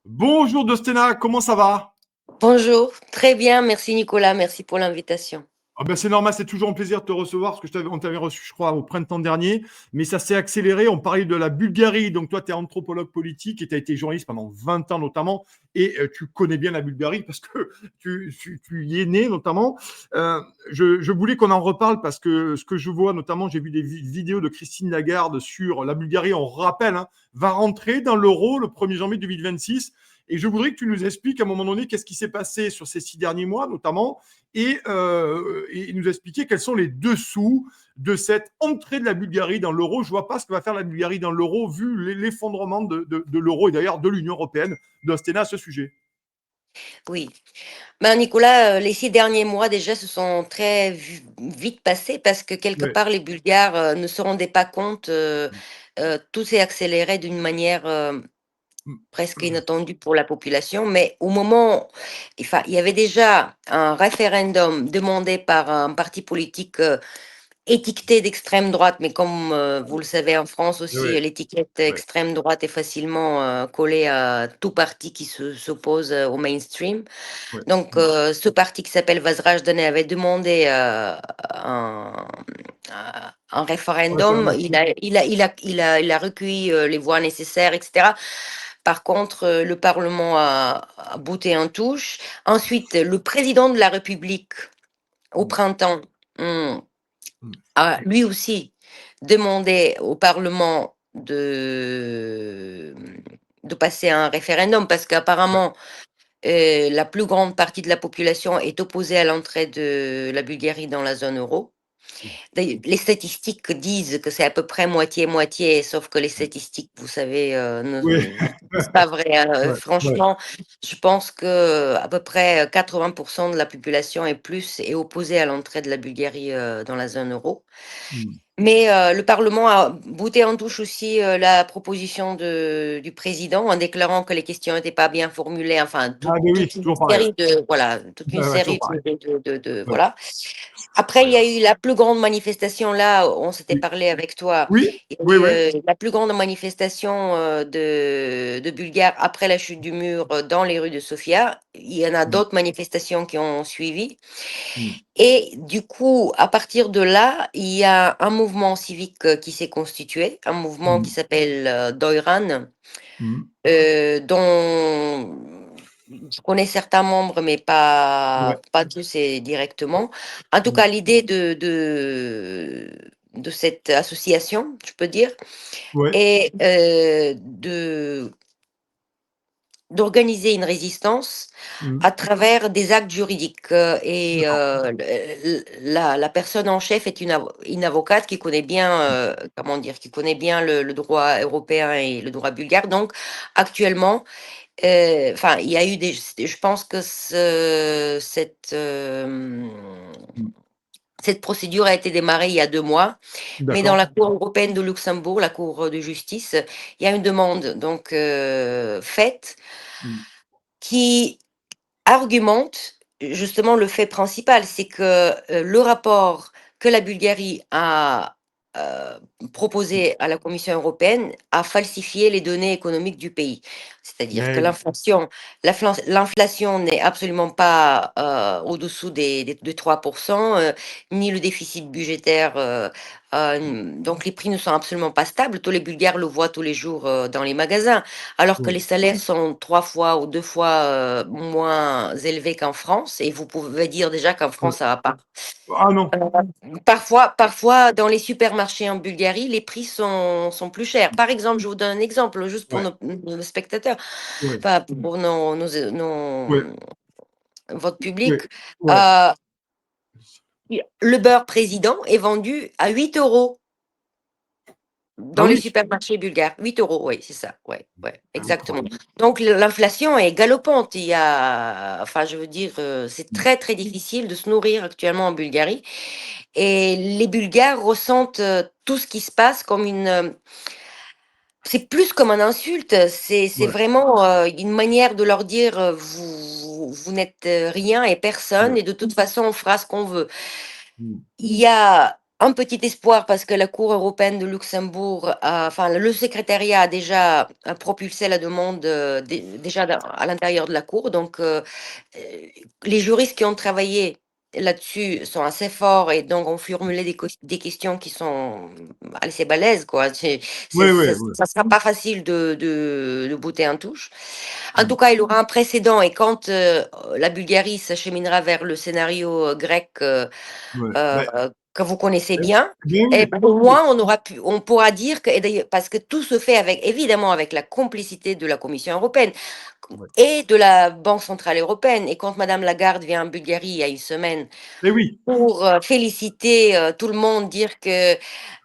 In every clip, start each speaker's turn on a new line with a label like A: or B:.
A: Bonjour Dostena, comment ça va?
B: Bonjour, très bien, merci Nicolas, merci pour l'invitation.
A: Ah ben c'est normal, c'est toujours un plaisir de te recevoir parce que on t'avait reçu, je crois, au printemps dernier, mais ça s'est accéléré. On parlait de la Bulgarie, donc toi, tu es anthropologue politique et tu as été journaliste pendant 20 ans notamment, et tu connais bien la Bulgarie parce que tu y es né notamment. Euh, je voulais qu'on en reparle parce que ce que je vois notamment, j'ai vu des vidéos de Christine Lagarde sur la Bulgarie, on rappelle, hein, va rentrer dans l'euro le 1er janvier 2026. Et je voudrais que tu nous expliques à un moment donné qu'est-ce qui s'est passé sur ces 6 derniers mois, notamment, et nous expliquer quels sont les dessous de cette entrée de la Bulgarie dans l'euro. Je ne vois pas ce que va faire la Bulgarie dans l'euro vu l'effondrement de l'euro et d'ailleurs de l'Union européenne. Dostena à ce sujet.
B: Oui, ben Nicolas, les 6 derniers mois déjà se sont très vite passés parce que quelque
A: Ouais.
B: part les Bulgares ne se rendaient pas compte, tout s'est accéléré d'une manière presque inattendue pour la population, mais au moment, enfin, il y avait déjà un référendum demandé par un parti politique étiqueté d'extrême droite, mais comme vous le savez en France aussi,
A: Ouais.
B: l'étiquette
A: Ouais.
B: extrême droite est facilement collée à tout parti qui s'oppose au mainstream.
A: Ouais.
B: Donc, ce parti qui s'appelle Vazrajdane avait demandé un référendum.
A: Référendum.
B: Il a recueilli les voix nécessaires, etc. Par contre, le Parlement a bouté en touche. Ensuite, le président de la République, au printemps, hum, a lui aussi demandé au Parlement de passer un référendum parce
A: Ouais.
B: qu'apparemment, la plus grande partie de la population est opposée à l'entrée de la Bulgarie dans la zone euro. Les statistiques disent que c'est à peu près moitié-moitié, sauf que les statistiques, vous savez,
A: Oui.
B: ne sont pas vraies, hein.
A: Ouais. Ouais.
B: Franchement, je pense que à peu près 80% de la population et plus est opposée à l'entrée de la Bulgarie dans la zone euro.
A: Mm.
B: Mais le Parlement a bouté en touche aussi la proposition du président en déclarant que les questions n'étaient pas bien formulées, enfin
A: Ah, mais oui,
B: toute une
A: toujours pareil. Ouais.
B: série de voilà, toute une
A: Ouais, ouais, toujours
B: série
A: pareil. Ouais.
B: voilà. Après, il y
A: Ouais.
B: a eu la plus grande manifestation là, on s'était
A: Oui.
B: parlé avec toi.
A: Oui.
B: Il
A: Oui.
B: y
A: Oui.
B: a eu la plus grande manifestation de Bulgares après la chute du mur dans les rues de Sofia. Il y en a
A: Mm.
B: d'autres manifestations qui ont suivi.
A: Mm.
B: Et du coup, à partir de là, il y a un mouvement civique qui s'est constitué, un mouvement qui
A: Mm.
B: s'appelle Doiran,
A: Mm.
B: dont je connais certains membres, mais
A: Ouais.
B: pas tous et directement. En tout
A: Mm.
B: cas, l'idée de cette association, je peux dire,
A: Ouais.
B: est d'organiser une résistance
A: Mm.
B: à travers des actes juridiques. Et
A: D'accord.
B: la personne en chef est une avocate qui connaît bien, comment dire, qui connaît bien le droit européen et le droit bulgare. Donc, actuellement, enfin, il y a eu je pense que
A: Mm.
B: cette procédure a été démarrée il y a 2 mois, mais dans la
A: D'accord.
B: Cour européenne de Luxembourg, la Cour de justice, il y a une demande donc faite
A: Mm.
B: qui argumente justement le fait principal, c'est que le rapport que la Bulgarie a euh, proposé à la Commission européenne a falsifié les données économiques du pays. C'est-à-dire que
A: Mais
B: l'inflation n'est absolument pas au-dessous de 3%, ni le déficit budgétaire. Donc les prix ne sont absolument pas stables. Tous les Bulgares le voient tous les jours dans les magasins, alors que
A: ouais.
B: les salaires sont 3 fois ou 2 fois moins élevés qu'en France. Et vous pouvez dire déjà qu'en
A: Ouais.
B: France, ça va pas.
A: Ah non.
B: Euh, parfois, dans les supermarchés en Bulgarie, les prix sont plus chers. Par exemple, je vous donne un exemple juste pour
A: Ouais.
B: nos spectateurs,
A: Ouais.
B: enfin pour
A: Ouais.
B: votre public.
A: Ouais. Ouais.
B: Euh, le beurre président est vendu à 8 euros.
A: Ah
B: Dans les
A: oui.
B: supermarchés bulgares, 8 euros, oui, c'est ça, ouais, ouais, exactement.
A: Incroyable.
B: Donc l'inflation est galopante. Il y a, enfin, je veux dire, c'est
A: Mm.
B: très très difficile de se nourrir actuellement en Bulgarie. Et les Bulgares ressentent tout ce qui se passe comme c'est plus comme une insulte. C'est
A: Ouais.
B: vraiment une manière de leur dire, vous n'êtes rien et personne,
A: Ouais.
B: et de toute façon, on fera ce qu'on veut.
A: Mm.
B: Il y a un petit espoir parce que la Cour européenne de Luxembourg, enfin le secrétariat a déjà propulsé la demande déjà à l'intérieur de la Cour. Donc les juristes qui ont travaillé là-dessus sont assez forts et donc ont formulé des questions qui sont assez balèzes, quoi.
A: Ouais, ouais, ouais.
B: Ça sera pas facile de bouter en touche. En
A: Mm.
B: tout cas, il aura un précédent et quand la Bulgarie s'acheminera vers le scénario grec
A: Ouais.
B: que vous connaissez
A: Ben,
B: bien,
A: ben
B: et
A: oui.
B: au moins on pourra dire que, et d'ailleurs, parce que tout se fait avec, évidemment, avec la complicité de la Commission européenne
A: Ouais.
B: et de la Banque centrale européenne. Et quand Madame Lagarde vient en Bulgarie il y a une semaine
A: Ben oui.
B: pour féliciter tout le monde, dire que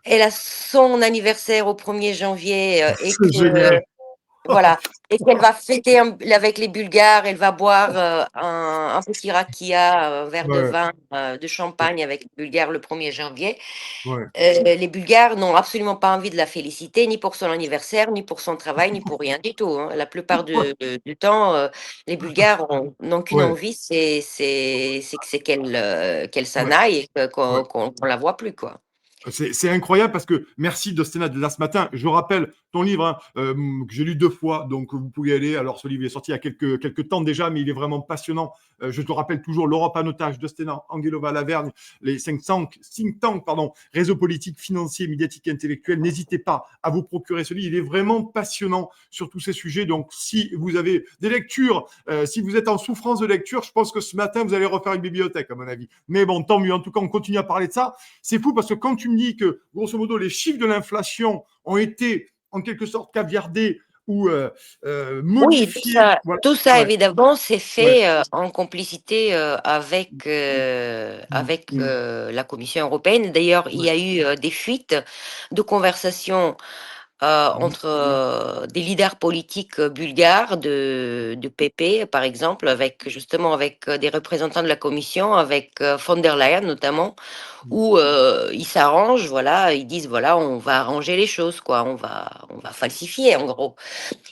B: elle a son anniversaire au 1er janvier et
A: C'est
B: que
A: génial.
B: voilà, et qu'elle va fêter avec les Bulgares, elle va boire un petit rakia, un verre de
A: Ouais,
B: vin, de champagne avec les Bulgares le 1er janvier.
A: ouais.
B: Les Bulgares n'ont absolument pas envie de la féliciter, ni pour son anniversaire, ni pour son travail, ni pour rien du tout, hein. La plupart du temps, les Bulgares n'ont qu'une
A: Ouais,
B: envie, c'est qu'elle s'en
A: ouais,
B: aille et
A: ouais.
B: qu'on la voit plus, quoi.
A: C'est incroyable parce que merci Dostena de là ce matin. Je rappelle ton livre hein, que j'ai lu 2 fois, donc vous pouvez y aller. Alors ce livre est sorti il y a quelques temps déjà, mais il est vraiment passionnant. Je te rappelle toujours l'Europe en otage, Dostena, Angelova Lavergne, les think tanks, pardon, réseaux politiques, financiers, médiatiques, intellectuels. N'hésitez pas à vous procurer ce livre. Il est vraiment passionnant sur tous ces sujets. Donc si vous avez des lectures, si vous êtes en souffrance de lecture, je pense que ce matin vous allez refaire une bibliothèque à mon avis. Mais bon, tant mieux. En tout cas, on continue à parler de ça. C'est fou parce que quand tu me dis que, grosso modo, les chiffres de l'inflation ont été en quelque sorte caviardés ou
B: Oui,
A: modifiés, voilà.
B: tout ça
A: Ouais,
B: évidemment, c'est
A: ouais.
B: fait en complicité avec la Commission européenne. D'ailleurs, il
A: Ouais.
B: y a eu des fuites de conversations
A: Mm,
B: entre des leaders politiques bulgares de PP, par exemple, avec justement avec des représentants de la Commission, avec von der Leyen notamment,
A: mm.
B: où ils s'arrangent, voilà, ils disent voilà, on va arranger les choses, quoi, on va falsifier en gros.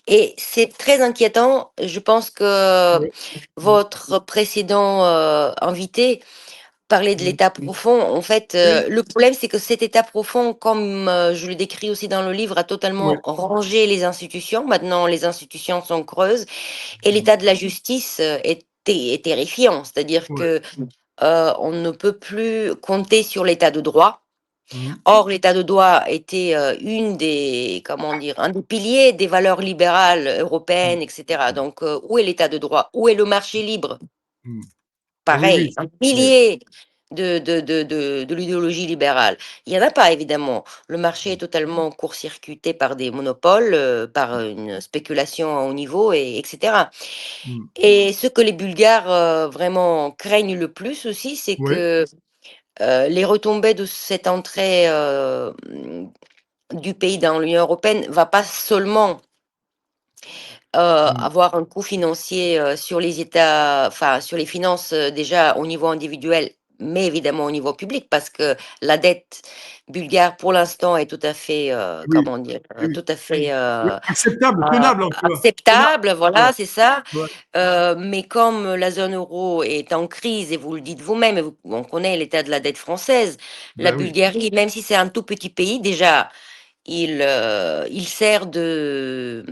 B: Et c'est très inquiétant. Je pense que
A: Ouais. Mm,
B: votre précédent invité parlait de
A: mm.
B: l'état profond. En fait,
A: Oui,
B: le problème, c'est que cet état profond, comme je le décris aussi dans le livre, a
A: ouais.
B: totalement rangé les institutions. Maintenant, les institutions sont creuses et
A: Mm,
B: l'état de la justice est terrifiant. C'est-à-dire
A: ouais.
B: que on ne peut plus compter sur l'état de droit.
A: Mm,
B: Or, l'état de droit était une des, comment dire, un des piliers des valeurs libérales
A: mm,
B: européennes, etc. Donc, où est l'état de droit? Où est le marché libre?
A: mm. Ah oui,
B: Pareil,
A: oui.
B: un
A: Ouais.
B: pilier de l'idéologie libérale. Il n'y en a pas, évidemment. Le marché est totalement court-circuité par des monopoles, par une spéculation à haut niveau, etc.
A: Mm.
B: Et ce que les Bulgares vraiment craignent le plus aussi, c'est
A: Ouais.
B: que les retombées de cette entrée du pays dans l'Union européenne va pas seulement
A: Mm.
B: avoir un coût financier sur les États, enfin sur les finances déjà au niveau individuel, mais évidemment au niveau public, parce que la dette bulgare pour l'instant est tout à fait,
A: Oui,
B: comment dire,
A: oui, oui.
B: tout à fait
A: Oui, acceptable, tenable en tout cas. Tenable.
B: acceptable,
A: Voilà.
B: voilà, c'est ça.
A: Ouais.
B: Mais comme la zone euro est en crise, et vous le dites vous-même, et on connaît l'état de la dette française, la
A: Ben oui.
B: Bulgarie, même si c'est un tout petit pays, déjà, il sert de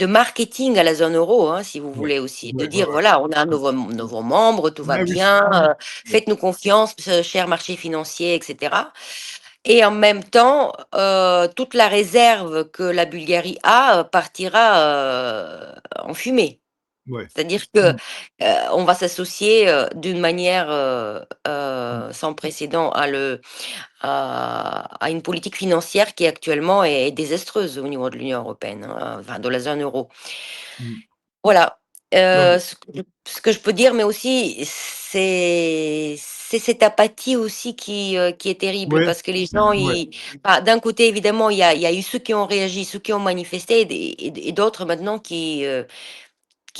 B: marketing à la zone euro, hein, si vous
A: Ouais.
B: voulez aussi, de
A: Ouais, ouais,
B: dire
A: ouais.
B: voilà, on a un nouveau membre, tout va
A: Ben oui.
B: bien,
A: Ouais.
B: faites-nous confiance, cher marché financier, etc. Et en même temps, toute la réserve que la Bulgarie a partira en fumée.
A: Ouais.
B: C'est-à-dire que,
A: Mm.
B: on va s'associer, d'une manière,
A: Mm.
B: sans précédent à une politique financière qui actuellement est désastreuse au niveau de l'Union européenne, hein, enfin de la zone euro.
A: Mm.
B: Voilà,
A: Non, mais
B: ce que je peux dire, mais aussi c'est cette apathie aussi qui est terrible
A: ouais,
B: parce que les gens
A: ouais.
B: ils bah, d'un côté évidemment il y a eu ceux qui ont réagi, ceux qui ont manifesté et d'autres maintenant qui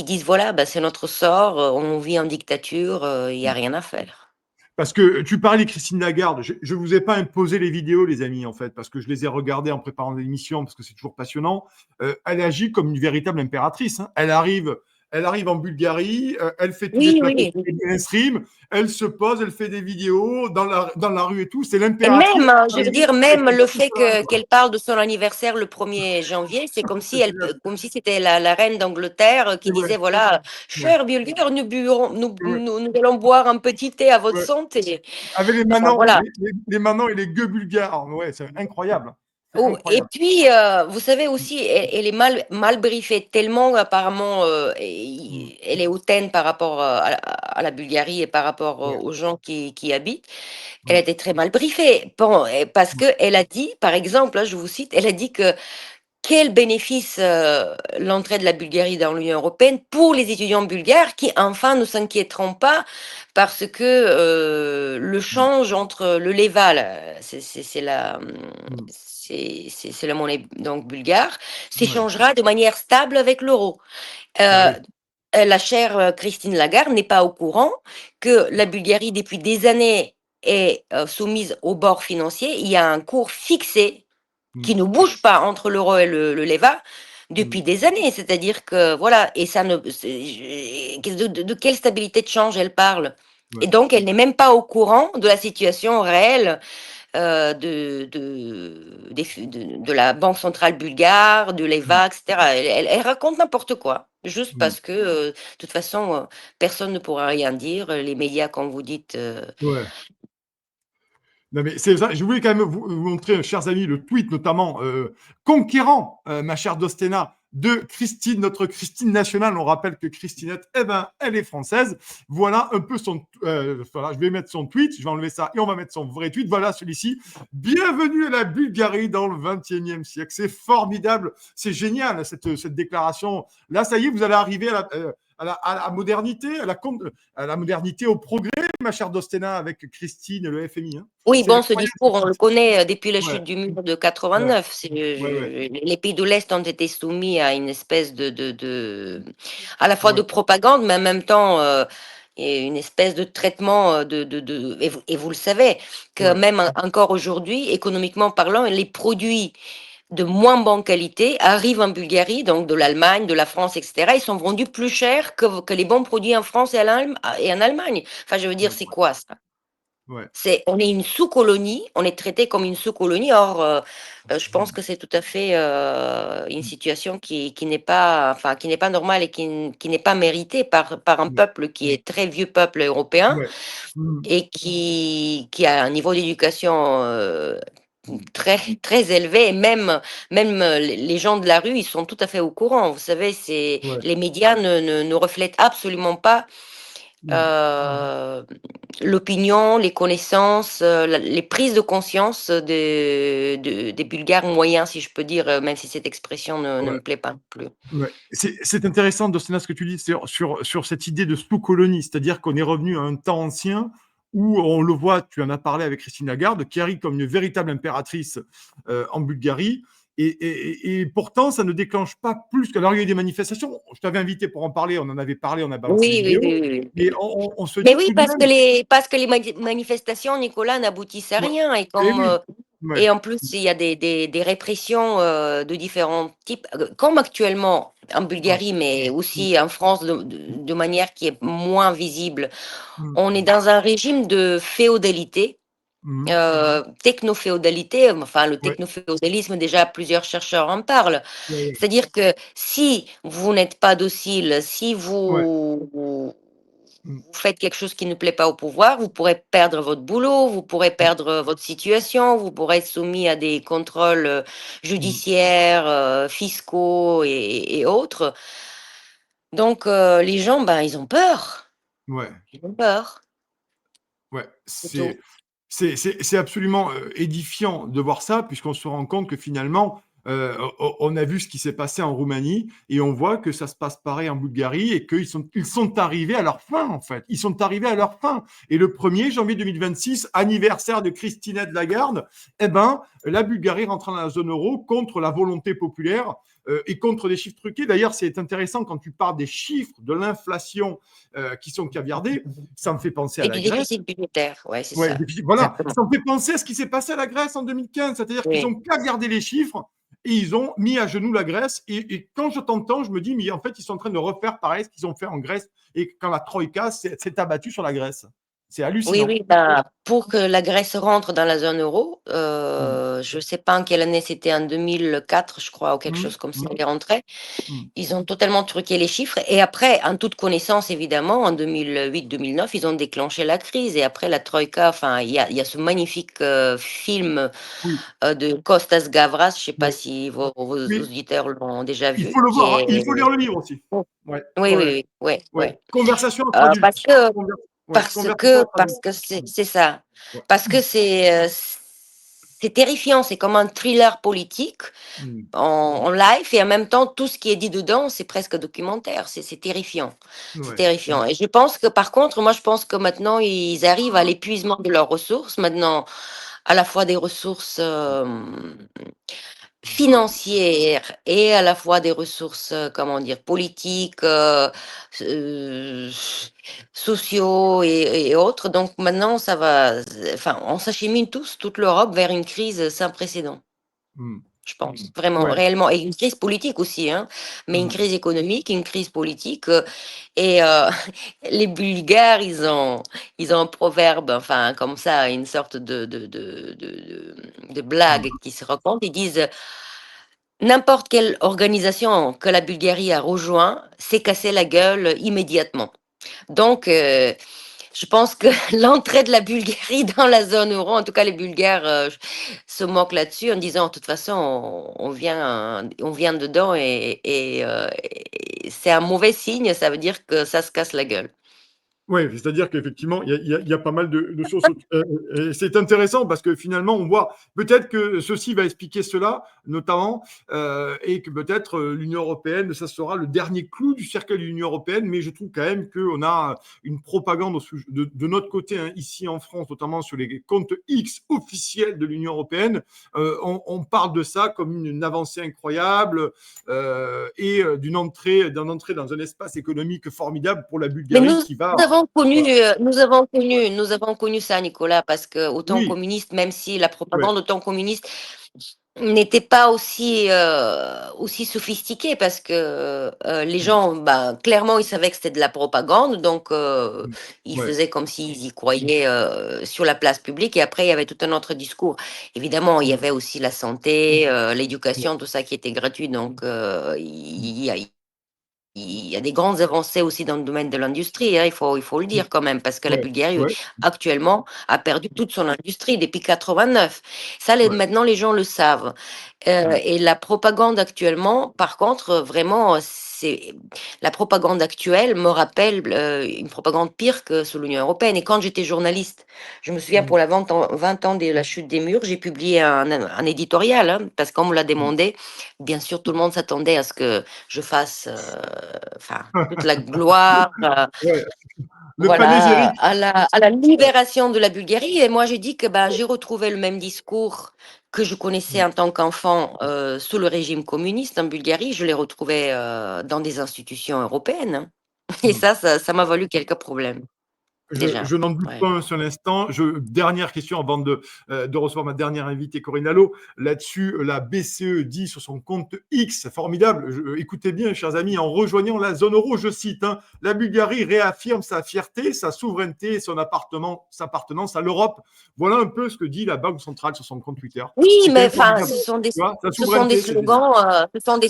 B: disent: «Voilà, bah, c'est notre sort, on vit en dictature, il y a rien à faire».
A: Parce que tu parlais de Christine Lagarde. Je vous ai pas imposé les vidéos, les amis, en fait, parce que je les ai regardées en préparant l'émission, parce que c'est toujours passionnant. Elle agit comme une véritable impératrice, hein. Elle arrive elle arrive en Bulgarie, elle fait tous les
B: Oui,
A: plateaux
B: oui.
A: mainstream, elle se pose, elle fait des vidéos dans la rue et tout. C'est
B: Et
A: l'impératrice
B: même, je veux
A: arrivée
B: dire,
A: avec
B: même
A: son
B: le
A: petit
B: fait
A: cheval,
B: que
A: quoi.
B: qu'elle parle de son anniversaire le 1er janvier, c'est comme si elle, comme si c'était la reine d'Angleterre qui
A: C'est vrai.
B: disait, voilà,
A: Ouais.
B: chers Bulgares,
A: Ouais.
B: nous allons boire un petit thé à votre
A: Ouais.
B: santé.
A: Avec les
B: Enfin,
A: manants,
B: voilà.
A: les manants et les gueux bulgares. Ouais, c'est incroyable. C'est
B: Oh, et
A: incroyable.
B: puis, vous savez aussi, elle est mal briefée tellement, apparemment,
A: Mm.
B: elle est hautaine par rapport à la Bulgarie et par rapport
A: Ouais,
B: aux gens qui y habitent. Elle a
A: ouais,
B: été très mal briefée. Bon, et parce
A: ouais,
B: qu'elle a dit, par exemple, là, je vous cite, elle a dit que quel bénéfice l'entrée de la Bulgarie dans l'Union européenne pour les étudiants bulgares qui, enfin, ne s'inquiéteront pas parce que le
A: mm,
B: change entre le leva,
A: mm.
B: c'est la monnaie donc bulgare,
A: Ouais.
B: s'échangera de manière stable avec l'euro.
A: Bah
B: Euh,
A: oui.
B: la chère Christine Lagarde n'est pas au courant que la Bulgarie, depuis des années, est soumise au bord financier. Il y a un cours fixé
A: Mm,
B: qui ne bouge pas entre l'euro et le leva
A: mm.
B: depuis des années. C'est-à-dire que, voilà, et ça ne, de quelle stabilité de change elle parle? Et
A: Ouais.
B: donc, elle n'est même pas au courant de la situation réelle de la Banque centrale bulgare, de
A: Mm,
B: l'EVA, etc. Elle raconte n'importe quoi, juste
A: mm.
B: parce que, de toute façon, personne ne pourra rien dire. Les médias, comme vous dites,
A: Ouais. Non, mais c'est ça. Je voulais quand même vous montrer, chers amis, le tweet notamment conquérant, ma chère Dostena, de Christine, notre Christine nationale. On rappelle que Christinette, eh ben, elle est française. Voilà un peu son. Voilà, je vais mettre son tweet, je vais enlever ça et on va mettre son vrai tweet. Voilà celui-ci. Bienvenue à la Bulgarie dans le 21e siècle. C'est formidable, c'est génial cette déclaration. Là, ça y est, vous allez arriver à la modernité, à la modernité, au progrès, ma chère Dostena, avec Christine et le FMI. Hein.
B: oui,
A: C'est
B: bon, ce
A: incroyable.
B: discours, on le connaît depuis la
A: Ouais,
B: chute du mur de
A: ouais,
B: 89.
A: ouais, ouais,
B: Les pays de l'Est ont été soumis à une espèce à la fois de
A: ouais,
B: propagande, mais en même temps, et une espèce de traitement et vous le savez, que
A: ouais,
B: même encore aujourd'hui, économiquement parlant, les produits de moins bonne qualité arrivent en Bulgarie, donc de l'Allemagne, de la France, etc. Ils sont vendus plus cher que les bons produits en France et en Allemagne. Enfin, je veux dire, c'est quoi ça?
A: ouais,
B: On est une sous-colonie, on est traité comme une sous-colonie. Or, je pense
A: mm,
B: que c'est tout à fait une situation qui n'est pas, enfin, qui n'est pas normale et qui n'est pas méritée par un
A: ouais,
B: peuple qui est très vieux peuple européen
A: ouais, mm,
B: et qui a un niveau d'éducation
A: mm,
B: très très élevé. Et même les gens de la rue, ils sont tout à fait au courant. Vous savez,
A: ouais,
B: les médias ne reflètent absolument pas
A: mm,
B: euh, l'opinion, les connaissances, les prises de conscience des Bulgares moyens, si je peux dire, même si cette expression ne
A: ouais.
B: me plaît pas non plus.
A: Ouais. C'est intéressant, Dosténa, ce que tu dis sur cette idée de sous-colonie, c'est-à-dire qu'on est revenu à un temps ancien où on le voit, tu en as parlé avec Christine Lagarde, qui arrive comme une véritable impératrice en Bulgarie. Et pourtant, ça ne déclenche pas plus que. Alors, il y a eu des manifestations. Je t'avais invité pour en parler, on en avait parlé, on a balancé des
B: Oui, oui,
A: vidéos.
B: oui, oui,
A: Mais
B: oui.
A: on se
B: Mais
A: dit
B: oui,
A: tout de même.
B: parce que les manifestations, Nicolas, n'aboutissent à
A: Ouais.
B: rien. Et
A: Eh
B: comme
A: oui, ouais.
B: et en plus, il y a des répressions de différents types, comme actuellement en
A: Ouais.
B: Bulgarie, mais
A: Mm,
B: aussi en France, de manière qui est moins visible.
A: mm,
B: On est dans un régime de féodalité,
A: mm.
B: techno-féodalité, enfin le
A: Ouais.
B: techno-féodalisme, déjà plusieurs chercheurs en parlent.
A: Ouais, ouais.
B: C'est-à-dire que si vous n'êtes pas docile, si
A: Ouais.
B: vous
A: Mm,
B: faites quelque chose qui ne plaît pas au pouvoir, vous pourrez perdre votre boulot, vous pourrez
A: mm,
B: perdre votre situation, vous pourrez être soumis à des contrôles
A: mm.
B: judiciaires, fiscaux et autres. Donc les gens, ben, ils ont peur.
A: Ouais.
B: Ils ont peur,
A: Ouais,
B: c'est tout.
A: c'est absolument édifiant de voir ça, puisqu'on se rend compte que finalement, on a vu ce qui s'est passé en Roumanie et on voit que ça se passe pareil en Bulgarie et ils sont arrivés à leur fin, en fait. Ils sont arrivés à leur fin. Et le 1er janvier 2026, anniversaire de Christinette Lagarde, eh ben, la Bulgarie rentre dans la zone euro contre la volonté populaire et contre des chiffres truqués. D'ailleurs, c'est intéressant quand tu parles des chiffres de l'inflation qui sont caviardés, ça me fait penser à
B: Et
A: la
B: du
A: Grèce.
B: déficit budgétaire, ouais, c'est
A: Ouais,
B: ça.
A: voilà,
B: Exactement.
A: ça me fait penser à ce qui s'est passé à la Grèce en 2015, c'est-à-dire qu'ils
B: Oui.
A: ont caviardé les chiffres et ils ont mis à genoux la Grèce. Et quand je t'entends, je me dis, mais en fait, ils sont en train de refaire pareil ce qu'ils ont fait en Grèce et quand la Troïka s'est abattue sur la Grèce. C'est
B: Oui,
A: hallucinant.
B: oui, bah, pour que la Grèce rentre dans la zone euro,
A: Mm,
B: je ne sais pas en quelle année c'était, en 2004, je crois, ou quelque
A: mm,
B: chose comme ça,
A: mm,
B: elle est rentrée.
A: mm,
B: Ils ont totalement truqué les chiffres. Et après, en toute connaissance, évidemment, en 2008-2009, ils ont déclenché la crise. Et après, la Troïka, enfin, il y a ce magnifique film
A: oui,
B: de Kostas Gavras, je ne sais pas
A: oui,
B: si vos
A: oui.
B: auditeurs l'ont déjà
A: Il
B: vu,
A: faut le
B: qui
A: voir, hein. Il
B: est...
A: faut lire le livre aussi.
B: Oui,
A: Ouais,
B: oui,
A: ouais,
B: oui, oui,
A: ouais.
B: ouais.
A: Conversation entre adultes.
B: Parce que
A: Ouais, conversation entre
B: Parce
A: adultes.
B: que c'est ça.
A: Ouais.
B: Parce que c'est terrifiant, c'est comme un thriller politique
A: Mm,
B: en live et en même temps, tout ce qui est dit dedans, c'est presque documentaire. C'est terrifiant. C'est
A: ouais.
B: terrifiant.
A: Mm.
B: Et je pense que par contre, moi, je pense que maintenant, ils arrivent à l'épuisement de leurs ressources. Maintenant, à la fois des ressources financières et à la fois des ressources, comment dire, politiques, euh, sociaux et autres. Donc maintenant, ça va, enfin, on s'achemine tous, toute l'Europe, vers une crise sans précédent.
A: Mm.
B: Je pense vraiment,
A: Ouais.
B: réellement, et une crise politique aussi, hein, mais une
A: Mm.
B: crise économique, une crise politique. Et les Bulgares, ils ont un proverbe, enfin, comme ça, une sorte de blague
A: Mm.
B: qui se raconte. Ils disent n'importe quelle organisation que la Bulgarie a rejoint s'est cassé la gueule immédiatement. Donc, je pense que l'entrée de la Bulgarie dans la zone euro, en tout cas les Bulgares se moquent là-dessus en disant de toute façon on vient dedans et c'est un mauvais signe, ça veut dire que ça se casse la gueule.
A: Oui, c'est-à-dire qu'effectivement, il y a pas mal de choses. C'est intéressant parce que finalement, on voit peut-être que ceci va expliquer cela, notamment, et que peut-être l'Union européenne, ça sera le dernier clou du cercle de l'Union européenne, mais je trouve quand même qu'on a une propagande de notre côté, hein, ici en France, notamment sur les comptes X officiels de l'Union européenne. On parle de ça comme une avancée incroyable et d'une entrée dans un espace économique formidable pour la
B: Mais
A: Bulgarie qui va. Voilà.
B: nous avons connu ça, Nicolas, parce que autant
A: Oui,
B: communiste, même si la
A: ouais,
B: propagande autant communiste n'était pas aussi sophistiquée, parce que les
A: mm,
B: gens, ben, clairement, ils savaient que c'était de la propagande, donc
A: mm,
B: ils
A: ouais,
B: faisaient comme s'ils y croyaient sur la place publique, et après, il y avait tout un autre discours. Évidemment, il y
A: mm,
B: avait aussi la santé,
A: ouais,
B: l'éducation, tout ça qui était gratuit, donc
A: mm,
B: il y a des grandes avancées aussi dans le domaine de l'industrie, hein, il faut le
A: mm,
B: dire quand même, parce que la
A: ouais,
B: Bulgarie,
A: ouais,
B: actuellement, a perdu toute son industrie depuis 89. Ça,
A: ouais,
B: maintenant, les gens le savent.
A: mm,
B: Et la propagande actuellement, par contre, vraiment, la propagande actuelle me rappelle une propagande pire que sous l'Union européenne. Et quand j'étais journaliste, je me souviens
A: mm,
B: pour la 20 ans de la chute des murs, j'ai publié un éditorial, hein, parce qu'on me l'a
A: mm.
B: demandé. Bien sûr, tout le monde s'attendait à ce que je fasse enfin, toute la gloire,
A: Ouais, le
B: voilà,
A: panégyrique.
B: à la libération de la Bulgarie. Et moi, j'ai dit que ben, j'ai retrouvé le même discours que je connaissais
A: Mm,
B: en tant qu'enfant sous le régime communiste en Bulgarie. Je l'ai retrouvé dans des institutions européennes, hein. Et
A: mm.
B: ça m'a valu quelques problèmes, déjà.
A: Je n'en doute
B: Ouais.
A: pas un seul instant. Dernière question avant de recevoir ma dernière invitée, Corinne Allo. Là-dessus, la BCE dit sur son compte X, formidable, écoutez bien, chers amis, en rejoignant la zone euro, je cite, hein, la Bulgarie réaffirme sa fierté, sa souveraineté et sa appartenance à l'Europe. Voilà un peu ce que dit la Banque centrale sur son compte Twitter.
B: Oui,
A: C'est quand
B: mais
A: même
B: enfin,
A: formidable. Tu vois, sa
B: ce sont des
A: souveraineté, c'est génial.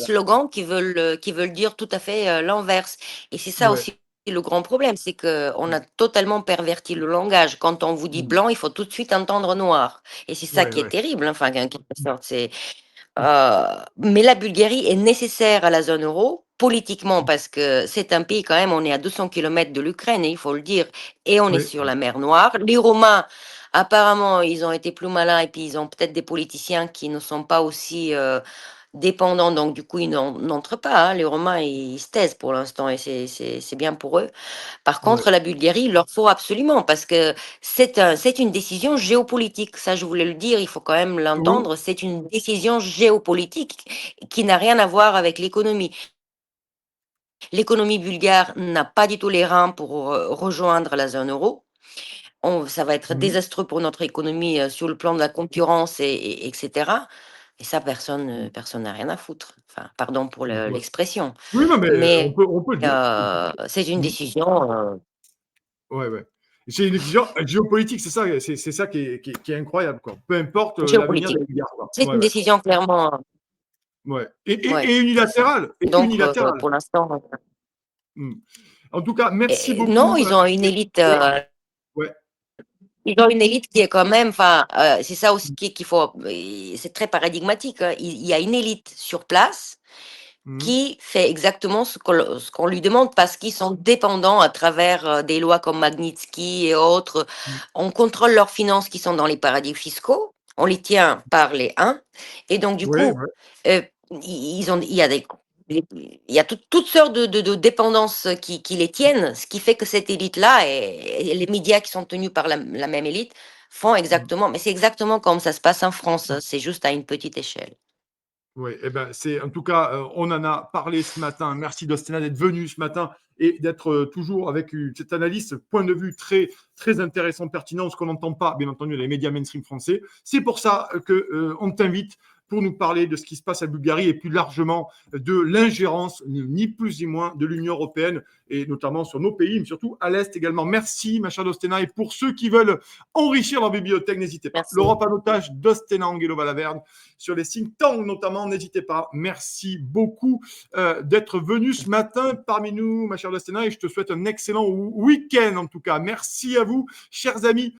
B: slogans, qui veulent dire tout à fait l'inverse. Et c'est ça
A: Ouais.
B: aussi le grand problème, c'est que on a totalement perverti le langage. Quand on vous dit
A: Mm.
B: blanc, il faut tout de suite entendre noir. Et c'est ça
A: Ouais,
B: qui est
A: ouais.
B: terrible, hein, enfin, en quelque sorte, mais la Bulgarie est nécessaire à la zone euro politiquement parce que c'est un pays quand même, on est à 200 kilomètres de l'Ukraine, il faut le dire, et on est
A: Ouais.
B: sur la mer Noire. Les Romains, apparemment, ils ont été plus malins et puis ils ont peut-être des politiciens qui ne sont pas aussi dépendants, donc du coup, ils n'entrent pas, hein. Les Romains, ils se taisent pour l'instant et c'est bien pour eux. Par
A: Ouais.
B: contre, la Bulgarie, il leur faut absolument parce que c'est une décision géopolitique. Ça, je voulais le dire, il faut quand même
A: Oui.
B: l'entendre. C'est une décision géopolitique qui n'a rien à voir avec l'économie. L'économie bulgare n'a pas du tout les reins pour rejoindre la zone euro. Ça va être
A: Mhm.
B: désastreux pour notre économie sur le plan de la concurrence etc. Et ça, personne n'a rien à foutre. Enfin, pardon pour
A: Ouais.
B: l'expression.
A: Oui, non, mais
B: Mais
A: on peut le dire.
B: c'est une
A: Mmh.
B: décision,
A: Ouais, ouais. C'est une décision géopolitique, c'est ça, c'est ça qui est incroyable, quoi. Peu importe l'avenir de
B: géopolitique.
A: la Bulgarie, quoi.
B: C'est
A: Ouais,
B: une
A: ouais,
B: décision clairement,
A: ouais.
B: ouais,
A: Et
B: c'est ça.
A: unilatérale, et
B: Donc
A: unilatérale.
B: pour l'instant,
A: Mmh. En tout cas, merci
B: non,
A: beaucoup.
B: ils ont une élite,
A: Ouais, ouais.
B: ils ont une élite qui est quand même, enfin, c'est ça aussi qu'il faut, c'est très paradigmatique, hein. Il y a une élite sur place
A: Mmh.
B: qui fait exactement ce qu'on lui demande parce qu'ils sont dépendants à travers, des lois comme Magnitsky et autres.
A: Mmh.
B: On contrôle leurs finances qui sont dans les paradis fiscaux, on les tient par les uns et donc du
A: Ouais,
B: coup,
A: ouais.
B: ils ont il y a il y a toutes sortes de dépendances qui les tiennent, ce qui fait que cette élite-là et les médias qui sont tenus par la même élite font
A: Mmh.
B: exactement mais c'est exactement comme ça se passe en France, hein, c'est juste à une petite échelle.
A: Oui, eh ben, c'est en tout cas, on en a parlé ce matin. Merci Dosténa d'être venu ce matin et d'être toujours avec cette analyse, ce point de vue très, très intéressant, pertinent, ce qu'on n'entend pas, bien entendu, dans les médias mainstream français. C'est pour ça que on t'invite pour nous parler de ce qui se passe à Bulgarie et plus largement de l'ingérence, ni plus ni moins, de l'Union européenne et notamment sur nos pays, mais surtout à l'Est également. Merci, ma chère Dosténa. Et pour ceux qui veulent enrichir leur bibliothèque, n'hésitez pas.
B: Merci.
A: L'Europe en otage, Dosténa Angelova Laverne, sur les think tanks notamment, n'hésitez pas. Merci beaucoup d'être venu ce matin parmi nous, ma chère Dosténa, et je te souhaite un excellent week-end en tout cas. Merci à vous, chers amis.